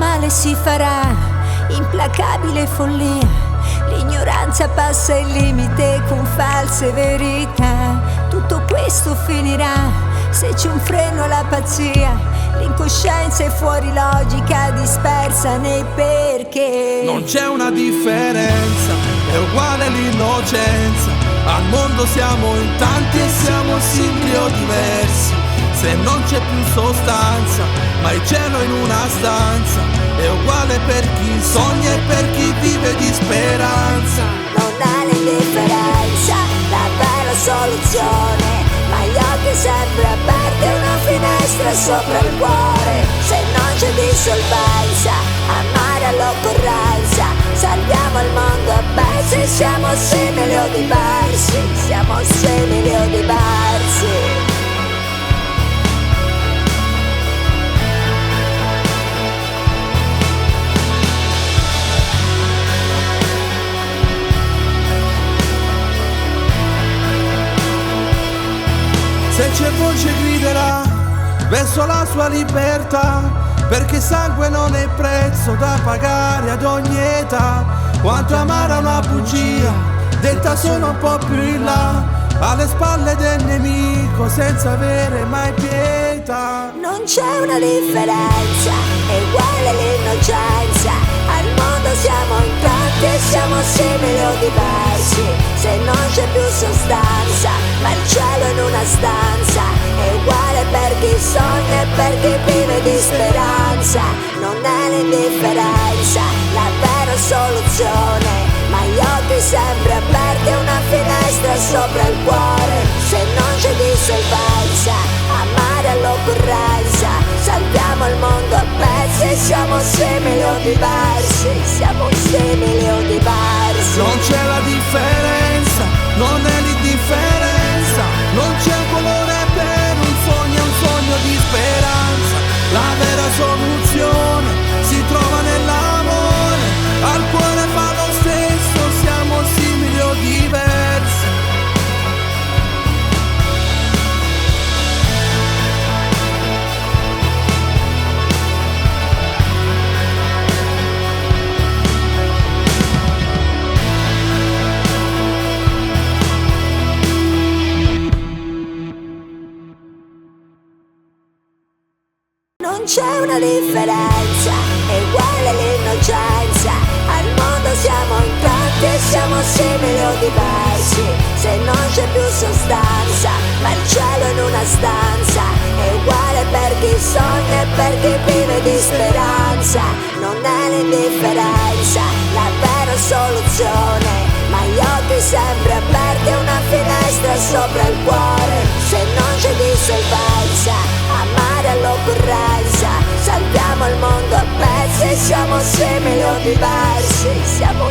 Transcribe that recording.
male si farà, implacabile follia. L'ignoranza passa il limite con false verità. Tutto questo finirà se c'è un freno alla pazzia. L'incoscienza è fuori logica, dispersa nei perché. Non c'è una differenza, è uguale l'innocenza. Al mondo siamo in tanti e siamo simili o diversi. Se non c'è più sostanza, ma il cielo in una stanza, è uguale per chi sogna e per chi vive di speranza. Non è l'indifferenza la vera soluzione, ma gli occhi sempre aperti e una finestra sopra il cuore. Se non c'è dissolvenza, amare all'occorrenza, salviamo il mondo a pezzi. Siamo simili o diversi, siamo simili o diversi. Se c'è voce griderà verso la sua libertà, perché sangue non è prezzo da pagare ad ogni età. Quanto amara una bugia, detta solo un po' più in là, alle spalle del nemico senza avere mai pietà. Non c'è una differenza, è uguale l'innocenza. Al mondo siamo in tanti e siamo simili o diversi. Se non c'è più sostanza, ma il cielo in una stanza, è uguale per chi sogna e per chi vive di speranza. Non è l'indifferenza la vera soluzione, ma gli occhi sempre aperti e una finestra sopra il cuore. Se non c'è dissolvenza, amare all'occorrenza, salviamo il mondo a pezzi. Siamo simili o diversi, siamo simili o diversi. Non c'è la differenza, non è l'indifferenza. Non c'è un colore per un sogno di speranza. La vera soluzione si trova nell'amore, al cuore fa lo stesso, siamo simili o diversi. Non c'è una differenza, è uguale l'innocenza. Al mondo siamo in tanti e siamo simili o diversi. Se non c'è più sostanza, ma il cielo in una stanza, è uguale per chi sogna e per chi vive di speranza. Non è l'indifferenza la vera soluzione, ma gli occhi sempre aperti e una finestra sopra il cuore. Se non c'è dissolvenza, amare all'occorrenza, salviamo il mondo a pezzi. Siamo simili o diversi, siamo